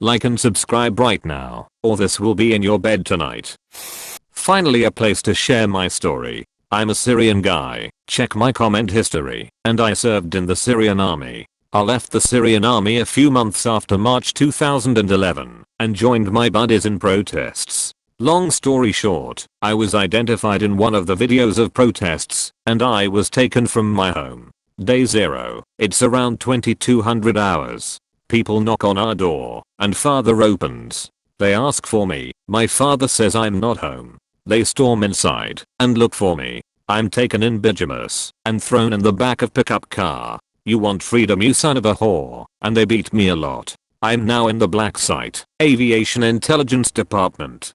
Like and subscribe right now, or this will be in your bed tonight. Finally a place to share my story. I'm a Syrian guy, check my comment history, and I served in the Syrian army. I left the Syrian army a few months after March 2011 and joined my buddies in protests. Long story short, I was identified in one of the videos of protests and I was taken from my home. Day 0, it's around 2200 hours. People knock on our door and father opens. They ask for me. My father says I'm not home. They storm inside and look for me. I'm taken in pyjamas and thrown in the back of pickup car. You want freedom, you son of a whore, and they beat me a lot. I'm now in the black site, aviation intelligence department.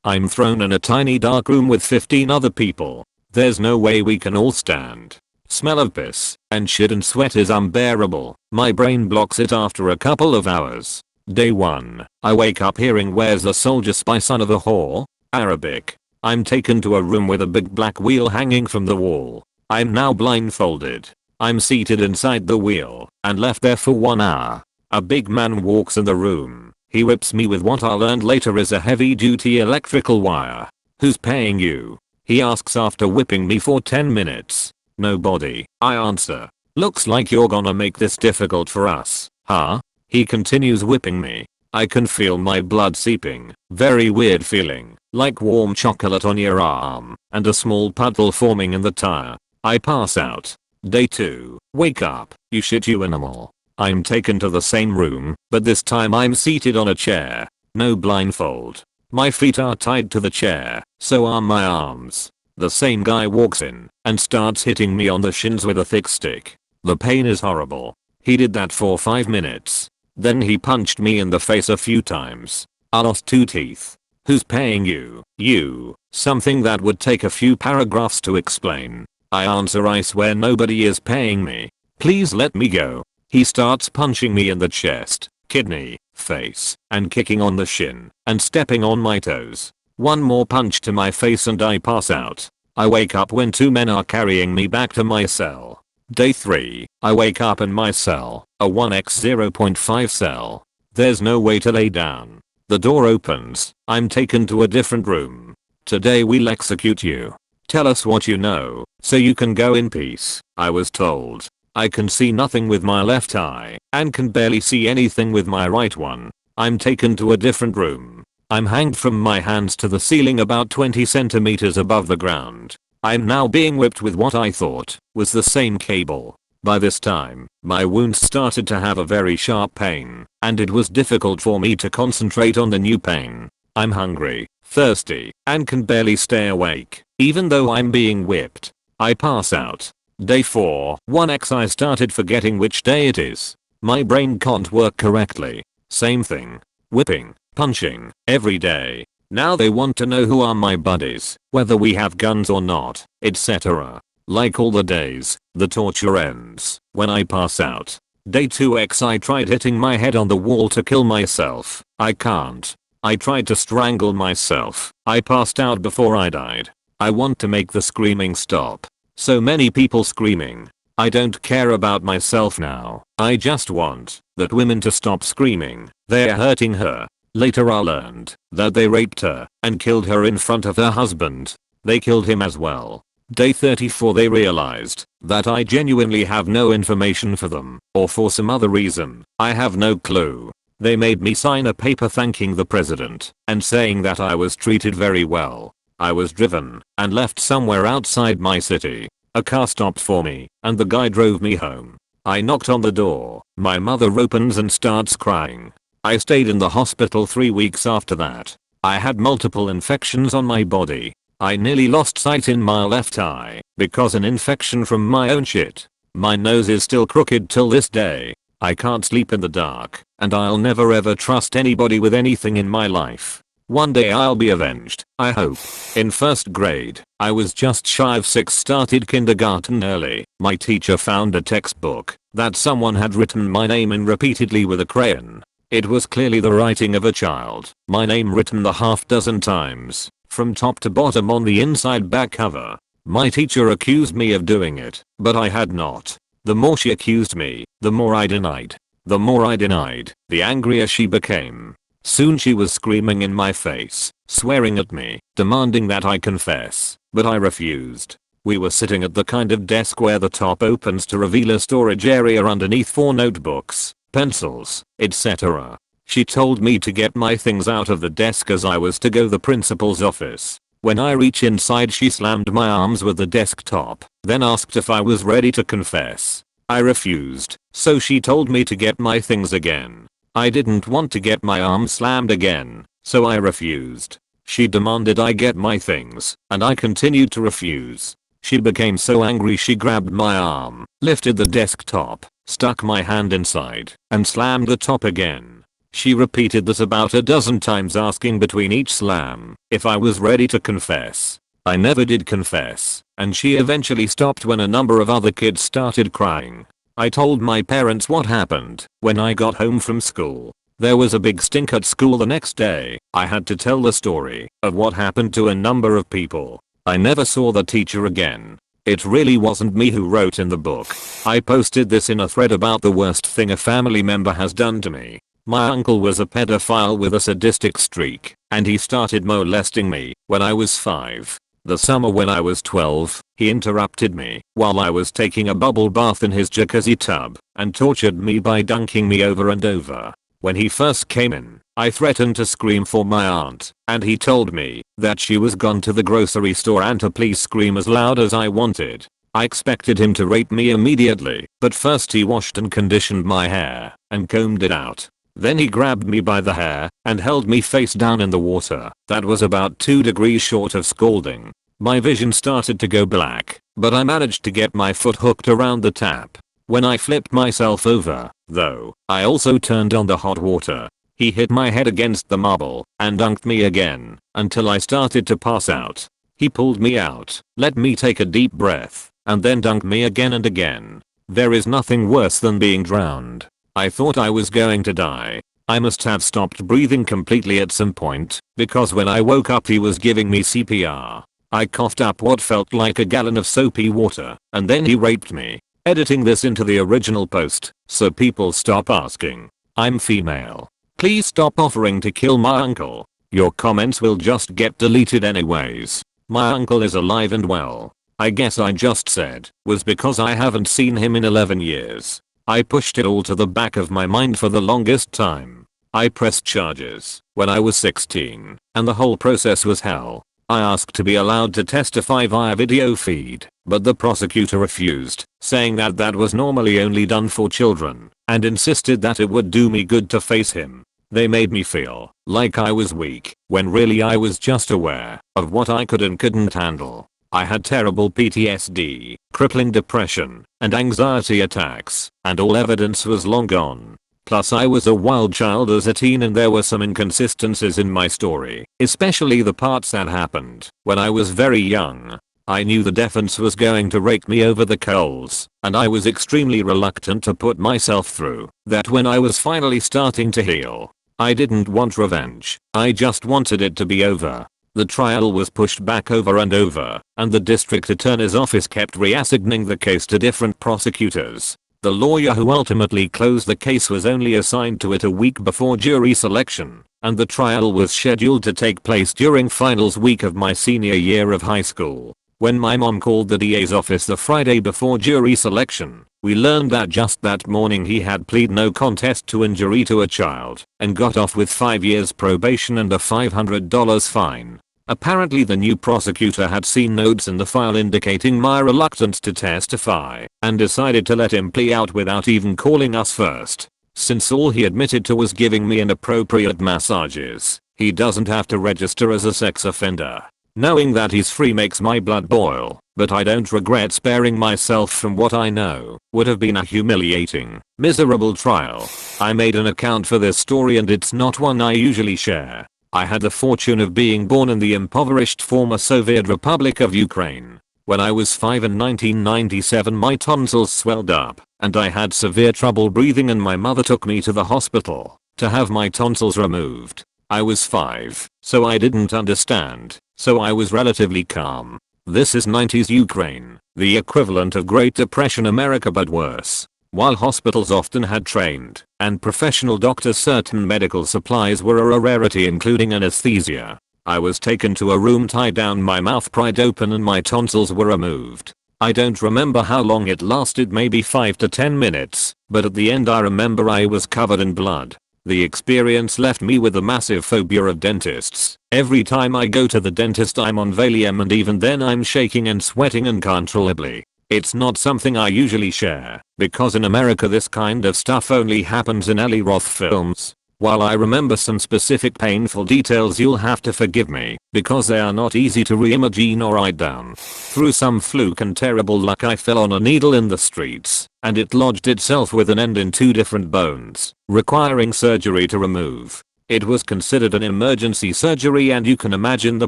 I'm thrown in a tiny dark room with 15 other people. There's no way we can all stand. Smell of piss and shit and sweat is unbearable. My brain blocks it after a couple of hours. Day 1, I wake up hearing "Where's the soldier spy son of a whore?" Arabic. I'm taken to a room with a big black wheel hanging from the wall. I'm now blindfolded. I'm seated inside the wheel and left there for 1 hour. A big man walks in the room. He whips me with what I learned later is a heavy duty electrical wire. "Who's paying you?" he asks after whipping me for 10 minutes. "Nobody," I answer. "Looks like you're gonna make this difficult for us, huh?" He continues whipping me. I can feel my blood seeping. Very weird feeling, like warm chocolate on your arm, and a small puddle forming in the tire. I pass out. Day 2, wake up, you shit you animal. I'm taken to the same room, but this time I'm seated on a chair. No blindfold. My feet are tied to the chair, so are my arms. The same guy walks in and starts hitting me on the shins with a thick stick. The pain is horrible. He did that for 5 minutes. Then he punched me in the face a few times. I lost 2 teeth. "Who's paying you?" "You." Something that would take a few paragraphs to explain. I answer, "I swear nobody is paying me. Please let me go." He starts punching me in the chest, kidney, face, and kicking on the shin, and stepping on my toes. One more punch to my face and I pass out. I wake up when 2 men are carrying me back to my cell. Day 3, I wake up in my cell, a 1x0.5 cell. There's no way to lay down. The door opens. I'm taken to a different room. "Today we'll execute you. Tell us what you know, so you can go in peace," I was told. I can see nothing with my left eye, and can barely see anything with my right one. I'm taken to a different room. I'm hanged from my hands to the ceiling about 20 centimeters above the ground. I'm now being whipped with what I thought was the same cable. By this time, my wounds started to have a very sharp pain, and it was difficult for me to concentrate on the new pain. I'm hungry, thirsty, and can barely stay awake, even though I'm being whipped. I pass out. Day 4, 1x I started forgetting which day it is. My brain can't work correctly. Same thing. Whipping, punching, every day. Now they want to know who are my buddies, whether we have guns or not, etc. Like all the days, the torture ends when I pass out. Day 2x I tried hitting my head on the wall to kill myself. I can't. I tried to strangle myself. I passed out before I died. I want to make the screaming stop. So many people screaming. I don't care about myself now. I just want that women to stop screaming. They're hurting her. Later I learned that they raped her and killed her in front of her husband. They killed him as well. Day 34 they realized that I genuinely have no information for them, or for some other reason. I have no clue. They made me sign a paper thanking the president and saying that I was treated very well. I was driven and left somewhere outside my city. A car stopped for me and the guy drove me home. I knocked on the door. My mother opens and starts crying. I stayed in the hospital 3 weeks after that. I had multiple infections on my body. I nearly lost sight in my left eye because an infection from my own shit. My nose is still crooked till this day. I can't sleep in the dark, and I'll never ever trust anybody with anything in my life. One day I'll be avenged, I hope. In 1st grade, I was just shy of 6, started kindergarten early. My teacher found a textbook that someone had written my name in repeatedly with a crayon. It was clearly the writing of a child. My name written the half-dozen times, from top to bottom on the inside back cover. My teacher accused me of doing it, but I had not. The more she accused me, the more I denied. The more I denied, the angrier she became. Soon she was screaming in my face, swearing at me, demanding that I confess, but I refused. We were sitting at the kind of desk where the top opens to reveal a storage area underneath for notebooks, pencils, etc. She told me to get my things out of the desk as I was to go to the principal's office. When I reach inside, she slammed my arms with the desktop, then asked if I was ready to confess. I refused, so she told me to get my things again. I didn't want to get my arms slammed again, so I refused. She demanded I get my things, and I continued to refuse. She became so angry she grabbed my arm, lifted the desktop, stuck my hand inside, and slammed the top again. She repeated this about a dozen times, asking between each slam if I was ready to confess. I never did confess, and she eventually stopped when a number of other kids started crying. I told my parents what happened when I got home from school. There was a big stink at school the next day. I had to tell the story of what happened to a number of people. I never saw the teacher again. It really wasn't me who wrote in the book. I posted this in a thread about the worst thing a family member has done to me. My uncle was a pedophile with a sadistic streak, and he started molesting me when I was 5. The summer when I was 12, he interrupted me while I was taking a bubble bath in his jacuzzi tub and tortured me by dunking me over and over. When he first came in, I threatened to scream for my aunt, and he told me that she was gone to the grocery store and to please scream as loud as I wanted. I expected him to rape me immediately, but first he washed and conditioned my hair and combed it out. Then he grabbed me by the hair and held me face down in the water. That was about 2 degrees short of scalding. My vision started to go black, but I managed to get my foot hooked around the tap. When I flipped myself over, though, I also turned on the hot water. He hit my head against the marble and dunked me again until I started to pass out. He pulled me out, let me take a deep breath, and then dunked me again and again. There is nothing worse than being drowned. I thought I was going to die. I must have stopped breathing completely at some point, because when I woke up he was giving me CPR. I coughed up what felt like a gallon of soapy water, and then he raped me. Editing this into the original post, so people stop asking. I'm female. Please stop offering to kill my uncle. Your comments will just get deleted anyways. My uncle is alive and well. I guess I just said was because I haven't seen him in 11 years. I pushed it all to the back of my mind for the longest time. I pressed charges when I was 16, and the whole process was hell. I asked to be allowed to testify via video feed, but the prosecutor refused, saying that that was normally only done for children, and insisted that it would do me good to face him. They made me feel like I was weak, when really I was just aware of what I could and couldn't handle. I had terrible PTSD, crippling depression, and anxiety attacks, and all evidence was long gone. Plus I was a wild child as a teen, and there were some inconsistencies in my story, especially the parts that happened when I was very young. I knew the defense was going to rake me over the coals, and I was extremely reluctant to put myself through that when I was finally starting to heal. I didn't want revenge, I just wanted it to be over. The trial was pushed back over and over, and the district attorney's office kept reassigning the case to different prosecutors. The lawyer who ultimately closed the case was only assigned to it a week before jury selection, and the trial was scheduled to take place during finals week of my senior year of high school. When my mom called the DA's office the Friday before jury selection, we learned that just that morning he had pleaded no contest to injury to a child and got off with 5 years probation and a $500 fine. Apparently the new prosecutor had seen notes in the file indicating my reluctance to testify and decided to let him plea out without even calling us first. Since all he admitted to was giving me inappropriate massages, he doesn't have to register as a sex offender. Knowing that he's free makes my blood boil, but I don't regret sparing myself from what I know would have been a humiliating, miserable trial. I made an account for this story and it's not one I usually share. I had the fortune of being born in the impoverished former Soviet Republic of Ukraine. When I was 5 in 1997 my tonsils swelled up, and I had severe trouble breathing, and my mother took me to the hospital to have my tonsils removed. I was 5, so I didn't understand, so I was relatively calm. This is 90s Ukraine, the equivalent of Great Depression America but worse. While hospitals often had trained and professional doctors, certain medical supplies were a rarity, including anesthesia. I was taken to a room, tied down, my mouth pried open, and my tonsils were removed. I don't remember how long it lasted, maybe 5 to 10 minutes, but at the end I remember I was covered in blood. The experience left me with a massive phobia of dentists. Every time I go to the dentist I'm on Valium, and even then I'm shaking and sweating uncontrollably. It's not something I usually share, because in America this kind of stuff only happens in Eli Roth films. While I remember some specific painful details, you'll have to forgive me, because they are not easy to reimagine or write down. Through some fluke and terrible luck I fell on a needle in the streets, and it lodged itself with an end in 2 different bones, requiring surgery to remove. It was considered an emergency surgery, and you can imagine the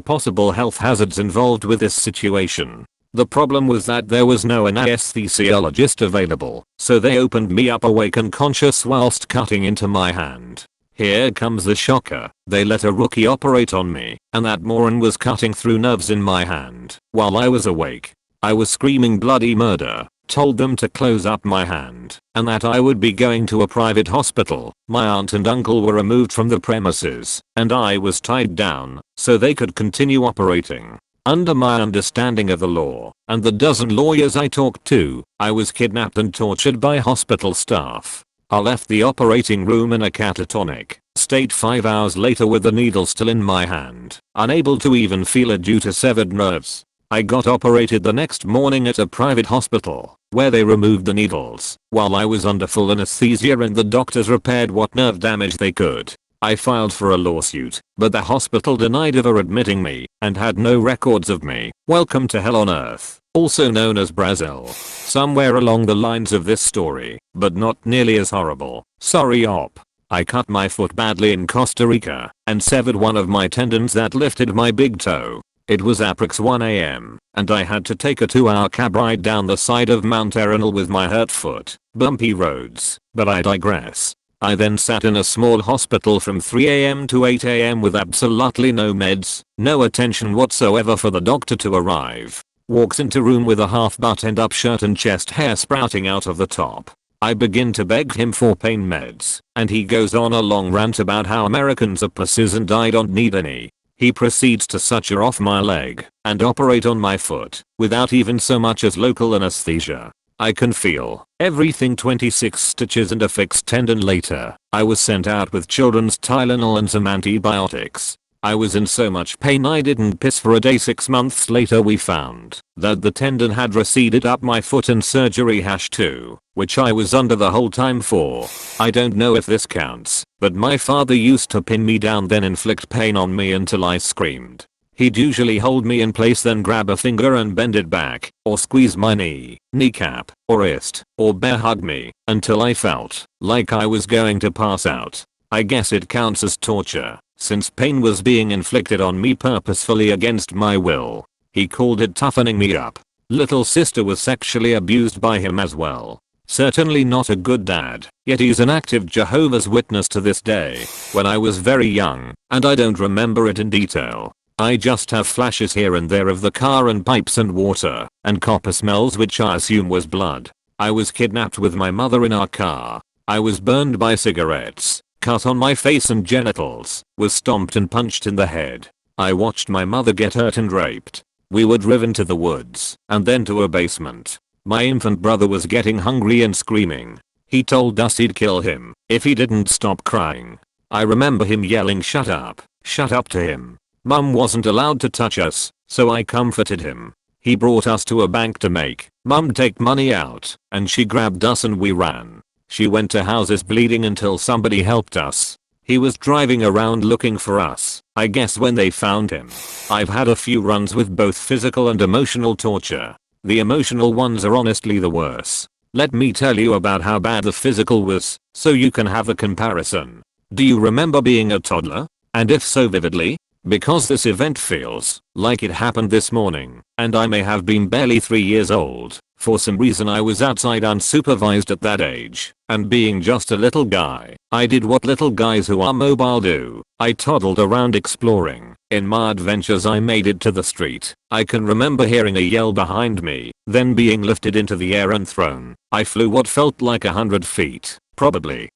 possible health hazards involved with this situation. The problem was that there was no anesthesiologist available, so they opened me up awake and conscious whilst cutting into my hand. Here comes the shocker. They let a rookie operate on me, and that moron was cutting through nerves in my hand while I was awake. I was screaming bloody murder, told them to close up my hand, and that I would be going to a private hospital. My aunt and uncle were removed from the premises, and I was tied down so they could continue operating. Under my understanding of the law, and the dozen lawyers I talked to, I was kidnapped and tortured by hospital staff. I left the operating room in a catatonic state 5 hours later with the needle still in my hand, unable to even feel it due to severed nerves. I got operated the next morning at a private hospital, where they removed the needles while I was under full anesthesia, and the doctors repaired what nerve damage they could. I filed for a lawsuit, but the hospital denied ever admitting me and had no records of me. Welcome to hell on earth, also known as Brazil. Somewhere along the lines of this story, but not nearly as horrible. Sorry op. I cut my foot badly in Costa Rica and severed one of my tendons that lifted my big toe. It was approx 1 AM, and I had to take a 2-hour cab ride down the side of Mount Arenal with my hurt foot. Bumpy roads, but I digress. I then sat in a small hospital from 3 AM to 8 AM with absolutely no meds, no attention whatsoever for the doctor to arrive. Walks into room with a half buttoned up shirt and chest hair sprouting out of the top. I begin to beg him for pain meds, and he goes on a long rant about how Americans are pussies and I don't need any. He proceeds to suture off my leg and operate on my foot without even so much as local anesthesia. I can feel everything. 26 stitches and a fixed tendon later, I was sent out with children's Tylenol and some antibiotics. I was in so much pain I didn't piss for a day. 6 months later we found that the tendon had receded up my foot and surgery #2, which I was under the whole time for. I don't know if this counts, but my father used to pin me down then inflict pain on me until I screamed. He'd usually hold me in place, then grab a finger and bend it back, or squeeze my knee, kneecap, or wrist, or bear hug me until I felt like I was going to pass out. I guess it counts as torture, since pain was being inflicted on me purposefully against my will. He called it toughening me up. Little sister was sexually abused by him as well. Certainly not a good dad, yet he's an active Jehovah's Witness to this day. When I was very young, and I don't remember it in detail, I just have flashes here and there of the car and pipes and water and copper smells, which I assume was blood. I was kidnapped with my mother in our car. I was burned by cigarettes, cut on my face and genitals, was stomped and punched in the head. I watched my mother get hurt and raped. We were driven to the woods and then to a basement. My infant brother was getting hungry and screaming. He told us he'd kill him if he didn't stop crying. I remember him yelling shut up to him. Mum wasn't allowed to touch us, so I comforted him. He brought us to a bank to make Mum take money out, and she grabbed us and we ran. She went to houses bleeding until somebody helped us. He was driving around looking for us, I guess, when they found him. I've had a few runs with both physical and emotional torture. The emotional ones are honestly the worst. Let me tell you about how bad the physical was, so you can have a comparison. Do you remember being a toddler? And if so, vividly? Because this event feels like it happened this morning, and I may have been barely 3 years old. For some reason I was outside unsupervised at that age, and being just a little guy, I did what little guys who are mobile do. I toddled around exploring. In my adventures I made it to the street. I can remember hearing a yell behind me, then being lifted into the air and thrown. I flew what felt like 100 feet, probably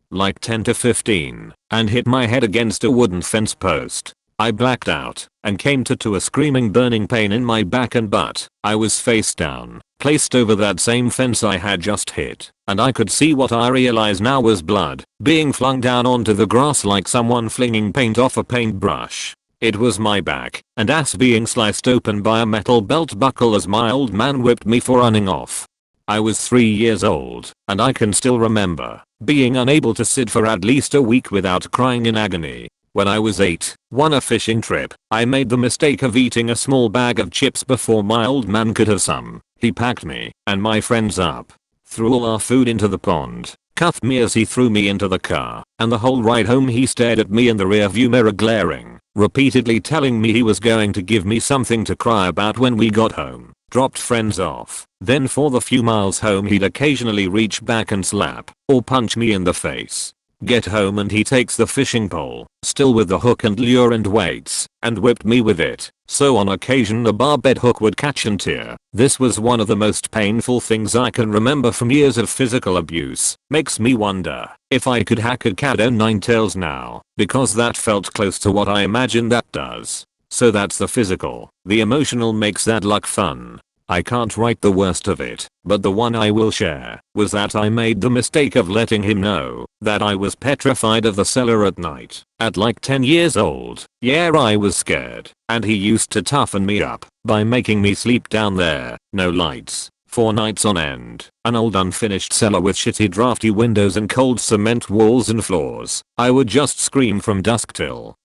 like 10 to 15, and hit my head against a wooden fence post. I blacked out and came to a screaming burning pain in my back and butt. I was face down, placed over that same fence I had just hit, and I could see what I realize now was blood being flung down onto the grass like someone flinging paint off a paintbrush. It was my back and ass being sliced open by a metal belt buckle as my old man whipped me for running off. I was 3 years old, and I can still remember being unable to sit for at least a week without crying in agony. When I was 8, on a fishing trip, I made the mistake of eating a small bag of chips before my old man could have some. He packed me and my friends up, threw all our food into the pond, cuffed me as he threw me into the car, and the whole ride home he stared at me in the rearview mirror glaring, repeatedly telling me he was going to give me something to cry about when we got home. Dropped friends off. Then for the few miles home he'd occasionally reach back and slap or punch me in the face. Get home and he takes the fishing pole, still with the hook and lure and weights, and whipped me with it, so on occasion a barbed hook would catch and tear. This was one of the most painful things I can remember from years of physical abuse. Makes me wonder if I could hack a cat o' nine tails now, because that felt close to what I imagine that does. So that's the physical. The emotional makes that luck fun. I can't write the worst of it, but the one I will share was that I made the mistake of letting him know that I was petrified of the cellar at night. At like 10 years old, yeah, I was scared, and he used to toughen me up by making me sleep down there, no lights, for nights on end, an old unfinished cellar with shitty drafty windows and cold cement walls and floors. I would just scream from dusk till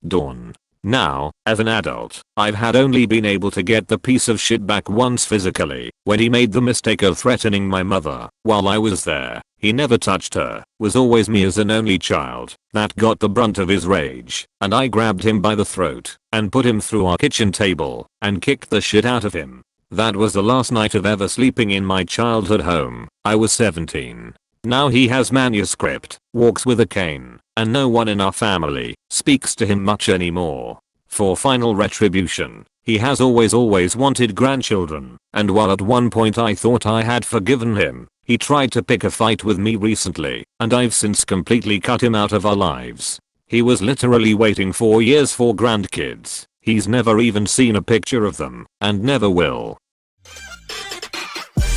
dawn. Now, as an adult, I've had only been able to get the piece of shit back once physically, when he made the mistake of threatening my mother while I was there. He never touched her, was always me as an only child that got the brunt of his rage, and I grabbed him by the throat and put him through our kitchen table and kicked the shit out of him. That was the last night of ever sleeping in my childhood home. I was 17. Now he has manuscript, walks with a cane, and no one in our family speaks to him much anymore. For final retribution, he has always wanted grandchildren, and while at one point I thought I had forgiven him, he tried to pick a fight with me recently, and I've since completely cut him out of our lives. He was literally waiting 4 years for grandkids. He's never even seen a picture of them, and never will.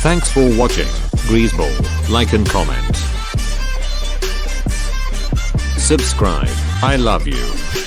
Thanks for watching. Greaseball, like and comment. Subscribe. I love you.